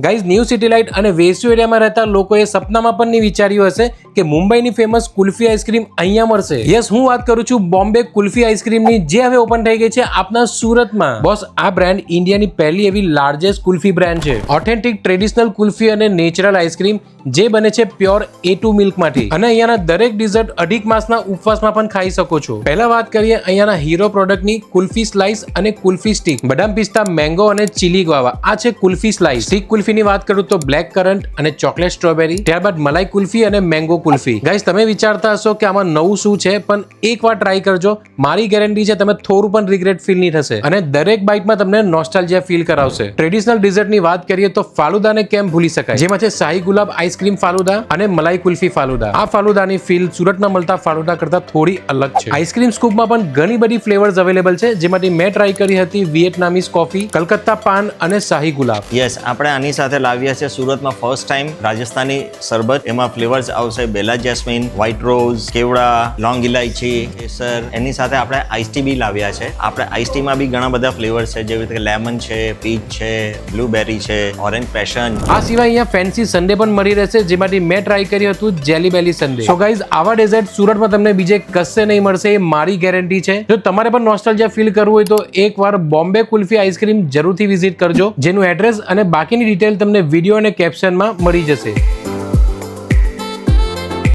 Guys new city light અને વેસ્યુ એરિયામાં રહેતા લોકોએ સપનામાં પણ નહીં વિચાર્યું હશે કે મુંબઈની ફેમસ કુલ્ફી આઈસ્ક્રીમ અહીંયા મળશે. યસ, હું વાત કરું છું બોમ્બે કુલ્ફી આઈસ્ક્રીમની, જે હવે ઓપન થઈ ગઈ છે આપના સુરતમાં. બોસ, આ બ્રાન્ડ ઇન્ડિયાની પહેલી એવી લાર્જેસ્ટ કુલ્ફી બ્રાન્ડ છે. ઓથેન્ટિક ટ્રેડિશનલ કુલ્ફી અને નેચરલ આઈસ્ક્રીમ જે બને છે પ્યોર A2 મિલ્ક માંથી, અને અહીંયાના દરેક ડિઝર્ટ અઢીક માસના ઉપવાસમાં પણ ખાઈ શકો છો. પહેલા વાત કરીએ અહીંયાના હીરો પ્રોડક્ટની, કુલ્ફી સ્લાઇસ અને કુલ્ફી સ્ટીક. બદામ પિસ્તા, મેંગો અને ચીલી ગ્વાવા, આ છે કુલ્ફી સ્લાઇસ. સ્ટીક કુલ્ફીની વાત કરું તો બ્લેક કરન્ટ અને ચોકલેટ સ્ટ્રોબેરી, ત્યારબાદ મલાઈ કુલ્ફી અને મેંગો કુલ્ફી. ગાઈસ, તમે વિચારતા હશો કે આમાં નવું શું છે, પણ એકવાર ટ્રાય કરજો, મારી ગેરંટી છે તમે થોડું પણ રિગ્રેટ ફીલ નહીં થશે, અને દરેક બાઇટમાં તમને નોસ્ટાલ્જિયા ફીલ કરાવશે. ટ્રેડિશનલ ડિઝર્ટની વાત કરીએ તો ફાલુદાને કેમ ભૂલી શકાય, જેમાં છે શાહી ગુલાબ આઈસ્ક્રીમ ફાલુદા અને મલાઈ કુલ્ફી ફાલુદા. આ ફાલુદાની ફીલ સુરતમાં મળતા ફાલુદા કરતા થોડી અલગ છે. આઈસ્ક્રીમ સ્કૂપમાં પણ ઘણી બધી ફ્લેવર્સ અવેલેબલ છે, જેમાંથી મેં ટ્રાય કરી હતી વિયેટનામીઝ કોફી, કલકત્તા પાન અને શાહી ગુલાબ. યસ, આપણે આની સાથે લાવ્યા છે સુરતમાં ફર્સ્ટ ટાઈમ રાજસ્થાની શરબત. એમાં ફ્લેવર્સ આવશે બેલા જેસ્મીન, વ્હાઇટ રોઝ, કેવડા, લોંગ ઇલાયચી, કેસર. એની સાથે આપણે આઈસ ટી બી લાવ્યા છે. આપણે આઈસ ટીમાં બી ઘણા બધા ફ્લેવર્સ છે, જેવી રીતે લેમન છે, પીચ છે, બ્લુબેરી છે, ઓરેન્જ પેશન. આ સિવાય અહીંયા ફેન્સી સન્ડે પણ મળી રહેશે, જેમાંથી મેં ટ્રાય કર્યું હતું જેલી બેલી સન્ડે. સો ગાઈઝ, આવા ડેઝર્ટ સુરતમાં તમને બીજે કશે નહીં મળશે, એ મારી ગેરંટી છે. જો તમારે પણ નોસ્ટાલ્જિયા ફીલ કરવું હોય તો એકવાર બોમ્બે કુલ્ફી આઈસ્ક્રીમ જરૂરથી વિઝિટ કરજો, જેનું એડ્રેસ અને બાકીની ડિટેલ તમને વિડીયો અને કેપ્શનમાં મળી જશે.